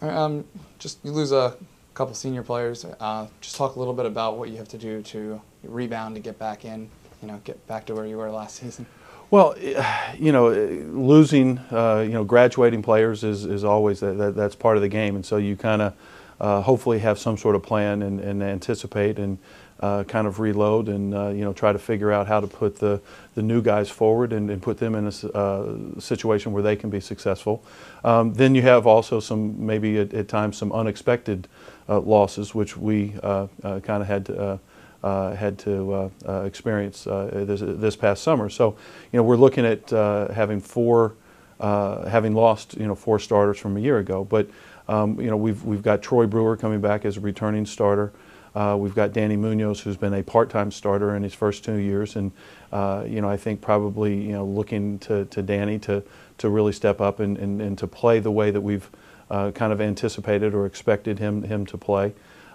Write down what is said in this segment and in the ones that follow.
All right, just you lose a couple senior players. Just talk a little bit about what you have to do to rebound to get back in, get back to where you were last season. Well, losing, graduating players is always that's part of the game, and so you kind of hopefully have some sort of plan and anticipate and kind of reload and try to figure out how to put the new guys forward and put them in a situation where they can be successful. Then you have also some maybe at times some unexpected losses, which we kind of had to experience this past summer. So, we're looking at having lost, 4 starters from a year ago. But, we've got Troy Brewer coming back as a returning starter. We've got Danny Munoz, who's been a part-time starter in his first 2 years, and I think probably looking to Danny to really step up and to play the way that we've kind of anticipated or expected him to play.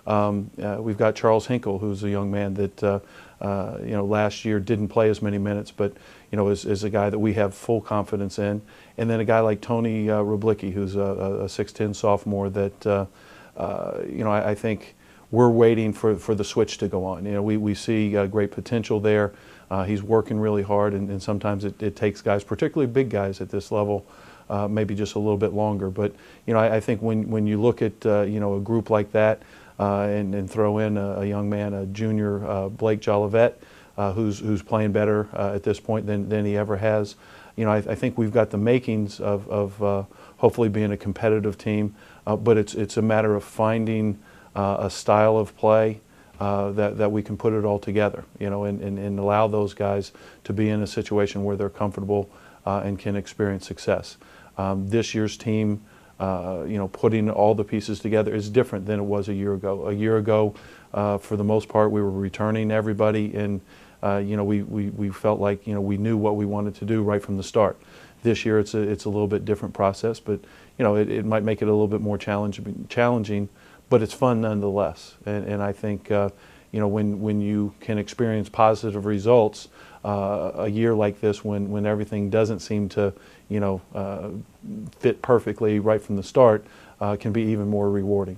We've got Charles Hinkle, who's a young man that last year didn't play as many minutes, but is a guy that we have full confidence in. And then a guy like Tony Rublicki, who's a 6'10" sophomore that I think we're waiting for the switch to go on. We see great potential there. He's working really hard, and sometimes it takes guys, particularly big guys at this level, maybe just a little bit longer. But I think when you look at a group like that. And throw in a young man, a junior Blake Jolivet, who's playing better at this point than he ever has. I think we've got the makings of hopefully being a competitive team, but it's a matter of finding a style of play that we can put it all together, and allow those guys to be in a situation where they're comfortable and can experience success. This year's team, putting all the pieces together is different than it was a year ago. A year ago, for the most part, we were returning everybody, and we felt like we knew what we wanted to do right from the start. This year, it's a little bit different process, but it might make it a little bit more challenging, but it's fun nonetheless. And I think when you can experience positive results, a year like this, when everything doesn't seem to fit perfectly right from the start, can be even more rewarding.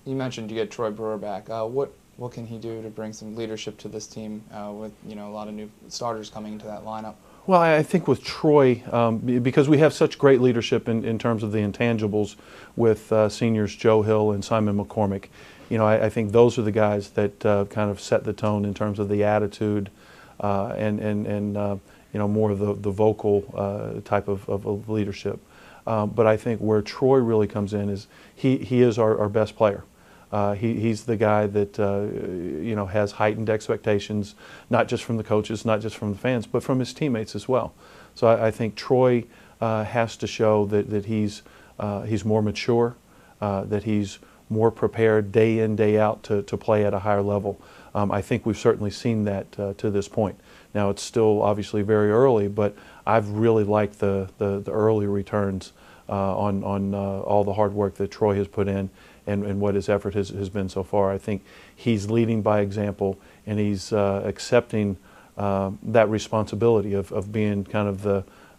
You mentioned you get Troy Brewer back. What can he do to bring some leadership to this team with a lot of new starters coming into that lineup? Well, I think with Troy, because we have such great leadership in terms of the intangibles with seniors Joe Hill and Simon McCormick, I think those are the guys that kind of set the tone in terms of the attitude and more of the vocal type of leadership. But I think where Troy really comes in is he is our best player. He's the guy that has heightened expectations, not just from the coaches, not just from the fans, but from his teammates as well. So I think Troy has to show that he's more mature, that he's more prepared day in, day out to play at a higher level. I think we've certainly seen that to this point. Now it's still obviously very early, but I've really liked the early returns on all the hard work that Troy has put in and what his effort has been so far. I think he's leading by example, and he's accepting that responsibility of being kind of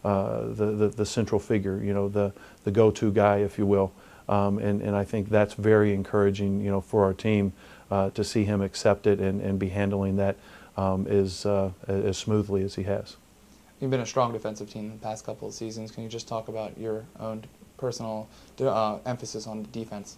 the central figure, the go-to guy, if you will. And I think that's very encouraging, for our team to see him accept it and be handling that as smoothly as he has. You've been a strong defensive team in the past couple of seasons. Can you just talk about your own personal emphasis on defense?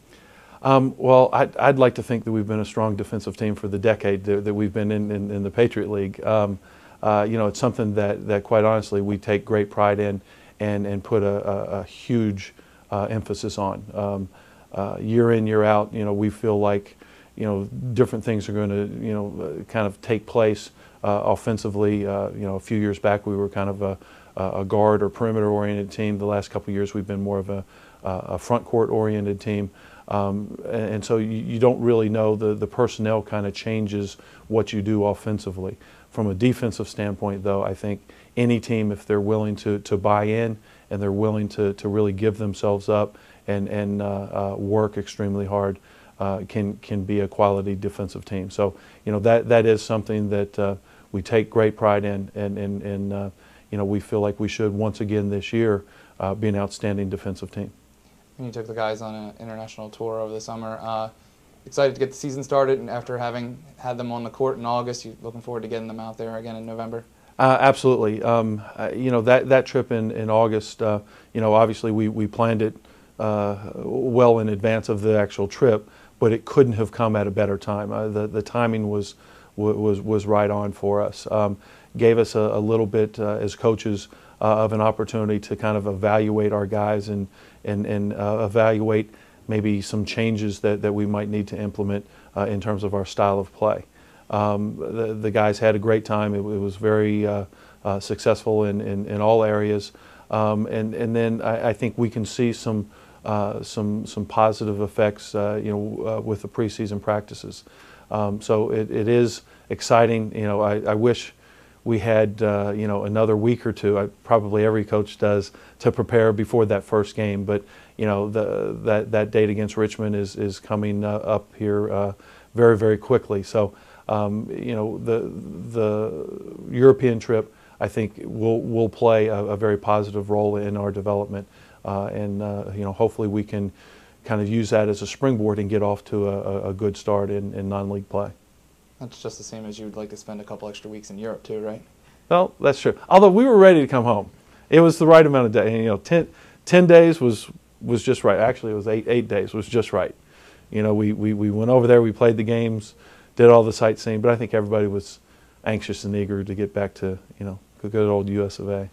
Well, I'd like to think that we've been a strong defensive team for the decade that we've been in the Patriot League. It's something that quite honestly we take great pride in and put a huge emphasis on. Year in, year out, we feel like different things are going to kind of take place offensively. A few years back we were kind of a guard or perimeter oriented team. The last couple of years we've been more of a front court oriented team. And so you don't really know, the personnel kind of changes what you do offensively. From a defensive standpoint, though, I think any team, if they're willing to buy in and they're willing to really give themselves up and work extremely hard, can be a quality defensive team. So that is something that we take great pride in, and we feel like we should once again this year be an outstanding defensive team. and you took the guys on an international tour over the summer. Excited to get the season started, and after having had them on the court in August, you looking forward to getting them out there again in November? Absolutely. You know, that trip in August, you know, obviously we planned it well in advance of the actual trip, but it couldn't have come at a better time. The timing was right on for us. Gave us a little bit as coaches of an opportunity to kind of evaluate our guys and evaluate maybe some changes that we might need to implement in terms of our style of play. The guys had a great time. It was very successful in all areas, and then I think we can see some positive effects, you know, with the preseason practices. So it is exciting. You know, I wish we had you know, another week or two. Probably every coach does, to prepare before that first game. But you know, that date against Richmond is coming up here very, very quickly. So you know, the European trip, I think, will play a very positive role in our development, and you know, hopefully we can kind of use that as a springboard and get off to a good start in non-league play. That's just the same as you'd like to spend a couple extra weeks in Europe too, right? Well, that's true. Although we were ready to come home. It was the right amount of days. You know, 10 days was just right. Actually, it was eight days was just right. You know, we went over there, we played the games, did all the sightseeing, but I think everybody was anxious and eager to get back to, you know, the good old US of A.